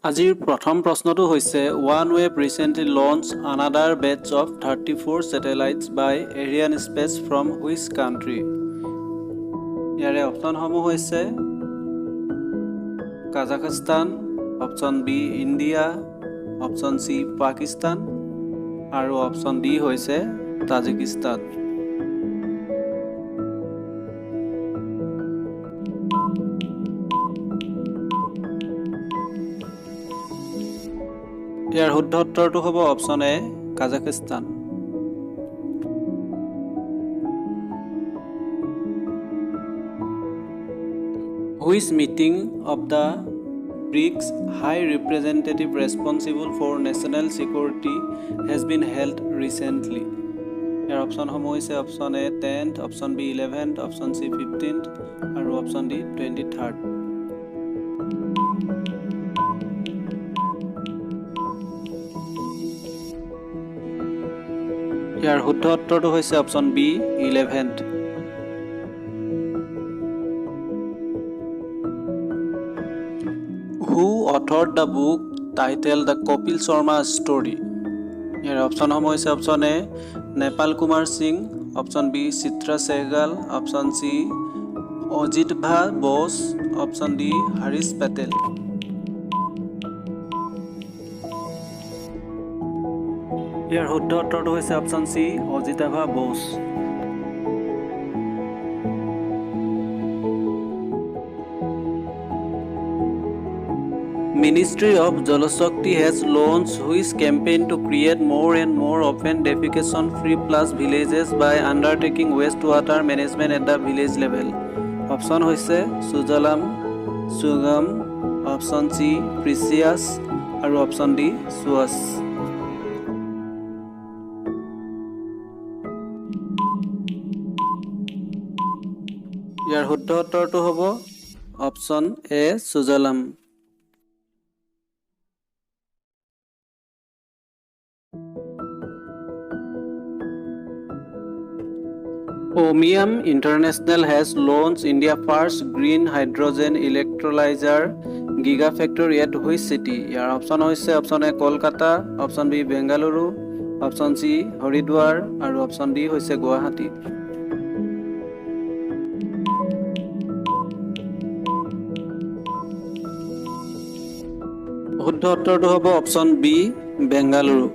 আজিৰ প্ৰথম প্ৰশ্নটো হৈছে OneWeb recently launched another batch of 34 satellites by Arianespace from which country? ইয়াৰে অপশ্যনসমূহ হৈছে Kazakhstan, option B India, option C Pakistan আৰু অপশ্যন ডি হৈছে তাজিকিস্তান। ইয়াৰ শুদ্ধ উত্তৰটো হ'ব option A Kazakhstan. Which meeting of the BRICS High Representative responsible for national security has been held recently? ইয়াৰ অপশ্যনসমূহ হৈছে option A 10th, option B 11th, option C 15th আৰু অপশ্যন ডি 23rd। ইয়াৰ শুদ্ধ উত্তৰটো হৈছে option B 11th। Who authored the book titled The Kapil Sharma Story? ইয়াৰ অপশ্যনসমূহ হৈছে option A Nepal Kumar Singh, option B Chitra Sehgal, option C Ajitabha Bose, option D Harish Patel. ইয়াৰ শুদ্ধ উত্তৰটো হৈছে option C Ajitabha Bose. Ministry of Jal Shakti has launched which campaign to create more and more open defecation-free plus villages by undertaking wastewater management at the village level? Option hoise Sujalam, Sugam, option C Precious আৰু option D Suas। ইয়াৰ শুদ্ধ উত্তৰটো হ'ব option A Sujalam. Ohmium International has launched India's first green hydrogen electrolyzer gigafactory at which city? ইয়াৰ option হৈছে option A Kolkata, option B Bengaluru, option C Haridwar আৰু option D হৈছে গুৱাহাটী। শুদ্ধ উত্তৰটো হ'ব option B Bengaluru.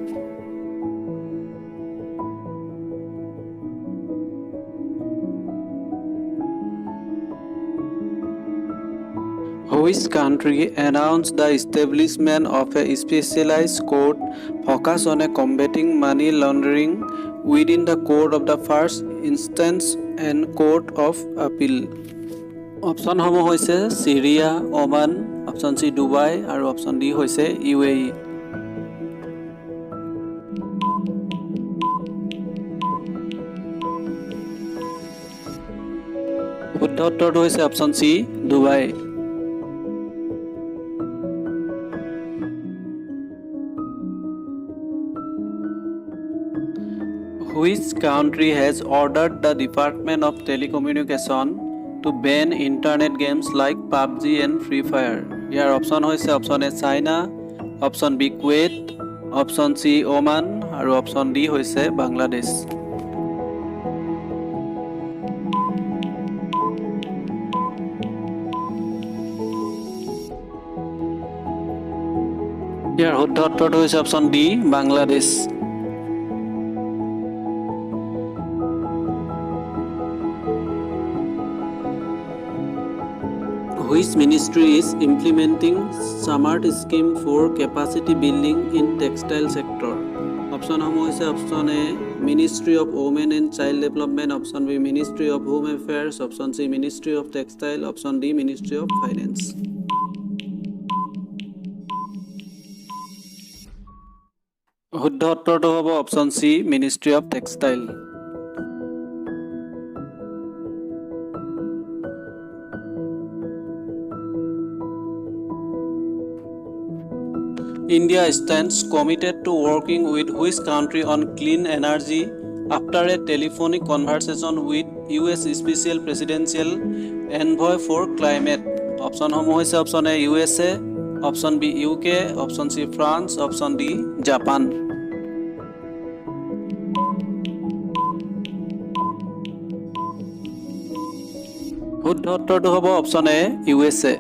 Which country announced the establishment of a specialized court focused on combating money laundering within the court of the first instance and court of appeal? অপশ্যনসমূহ হৈছে চিৰিয়া, Oman, option C Dubai আৰু option D হৈছে UAE। শুদ্ধ উত্তৰটো হৈছে option C Dubai. Which country has ordered the Department of Telecommunication to ban internet games like PUBG and Free Fire? ইয়াৰ option হৈছে option A China, option B Kuwait, option C Oman আৰু option D হৈছে বাংলাদেশ। ইয়াৰ শুদ্ধ উত্তৰটো হৈছে option D Bangladesh. Which ministry is implementing smart scheme for capacity building in textile sector? অপশ্যনসমূহ হৈছে option A ministry of women and child development, option B ministry of home affairs, option C ministry of textile, option D ministry of finance. শুদ্ধ উত্তৰটো হ'ব option C ministry of textile. India stands committed to working with which country on clean energy after a telephonic conversation with US Special Presidential Envoy for Climate? অপশ্যনসমূহ হৈছে option A USA, option B UK, option C France, option D Japan. শুদ্ধ উত্তৰটো হ'ব option A USA।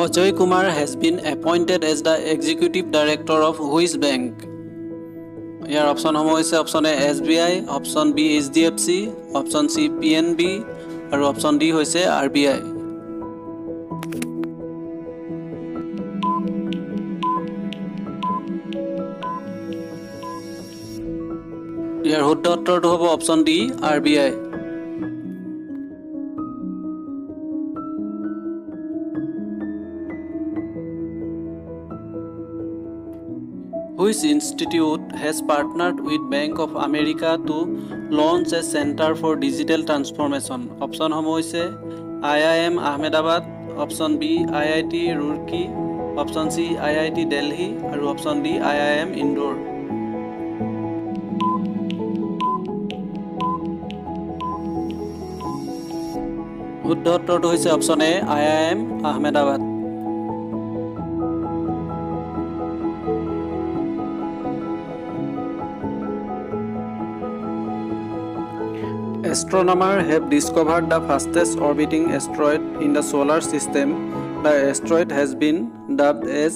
Ajay Kumar has been appointed as the executive director of which bank? ইয়াৰ অপশ্যন সমূহ হৈছে option A SBI, option B HDFC, option C PNB আৰু option D হৈছে RBI। ইয়াৰ শুদ্ধ উত্তৰটো হ'ব option D RBI। Which institute has partnered with Bank of America to launch a Center for Digital Transformation? Option সমূহ হৈছে IIM Ahmedabad, Option B IIT Roorkee, Option C IIT Delhi আৰু Option D IIM Indore। শুদ্ধ উত্তৰটো হৈছে option A IIM Ahmedabad। Astronomers have discovered the fastest orbiting asteroid in the solar system. The asteroid has been dubbed as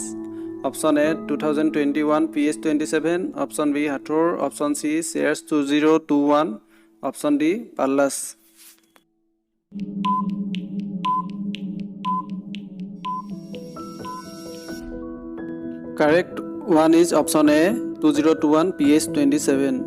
option A 2021 PS27, option B Hathor, option C Ceres 2021, option D Pallas। Correct one is option A 2021 PS27।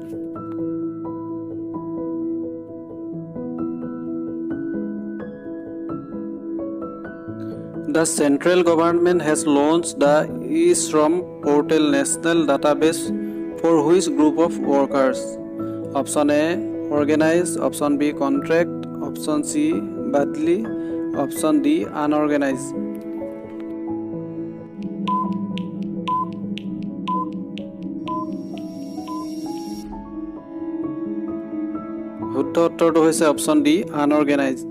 The central government has launched the eShram portal national database for which group of workers? Option A organized, option B contract, option C badly, option D unorganized। শুদ্ধ উত্তৰটো হৈছে option D unorganized।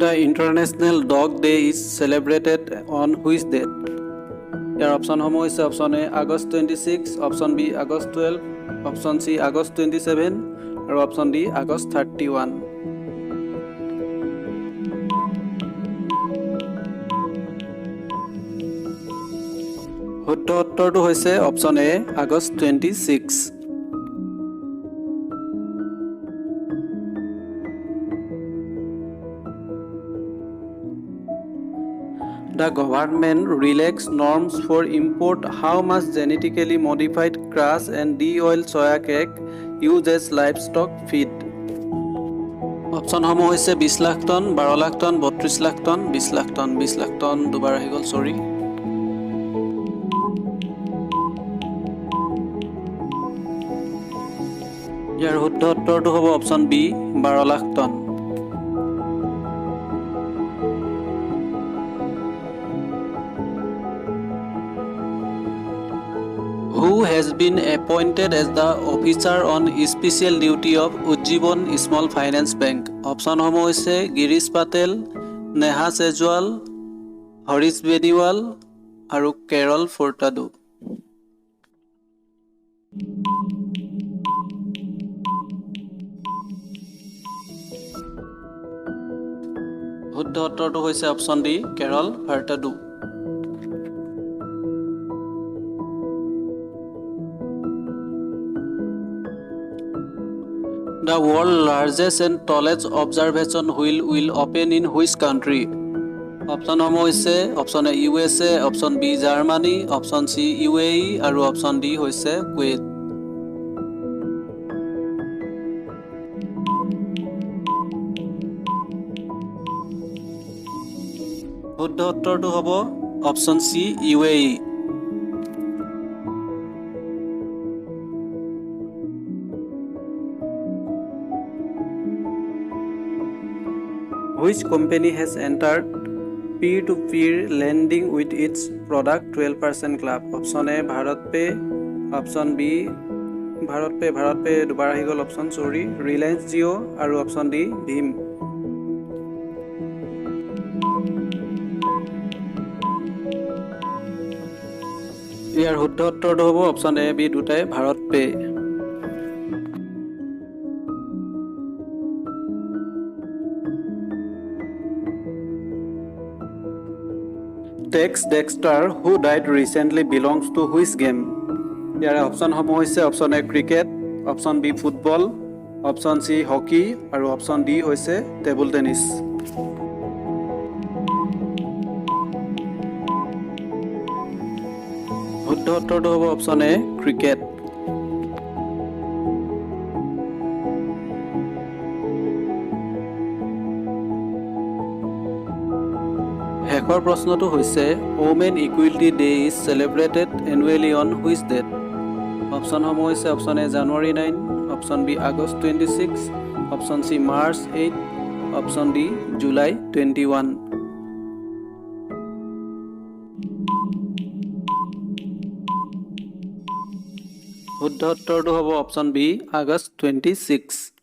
The International Dog Day is celebrated on which date? ইয়াৰ অপশ্যন সমূহ হৈছে option A August 26, option B August 12, option C August 27 আৰু option D August 31। শুদ্ধ উত্তৰটো হৈছে option A August 26। The government relaxed norms for import how much genetically modified crush and de-oiled soya cake used as livestock feed? অপশ্যন সমূহ হৈছে 20 lakh ton, 12 lakh ton, 32 lakh ton, 20 lakh ton. 20 lakh ton দুবাৰ আহি গ'ল, সৰি। ইয়াৰ শুদ্ধ উত্তৰটো হ'ব option B 12 lakh ton. Who has been appointed as the officer on special duty of Ujjivan Small Finance Bank? Option সমূহ হৈছে গিৰিশ পাটেল, নেহা চেজৱাল, হৰিশ বেনিৱাল আৰু কেৰল ফোৰ্টাডো। শুদ্ধ উত্তৰটো হৈছে option D Carol Furtado. The world's largest and tallest observation wheel will open in which country? অপশ্যন সমূহ হৈছে option A USA, option B Germany, option C UAE আৰু অপশ্যন ডি হৈছে কুৱেইট। শুদ্ধ উত্তৰটো হ'ব option C UAE। Which company has entered peer-to-peer lending with its product 12% club? Option A Bharat Pay, option B Bharat Pay দুবাৰ আহি গ'ল option sorry Reliance Jio আৰু option D Bhim. ইয়াৰ শুদ্ধ উত্তৰটো হ'ব option A B দুটাই BharatPe. Tex Dexter, who died recently, belongs to which game? ইয়াৰ অপশ্যনসমূহ হৈছে option A cricket, option B football, option C hockey আৰু অপশ্যন ডি হৈছে টেবুল টেনিছ. শুদ্ধ উত্তৰটো হ'ব অপশ্যন এ ক্ৰিকেট. শেষৰ প্ৰশ্নটো হৈছে women equality day is celebrated annually on which date? অপশ্যনসমূহ হৈছে option A January 9, option B August 26, option C March 8, option D July 21. শুদ্ধ উত্তৰটো হ'ব অপশ্যন বি আগষ্ট 26.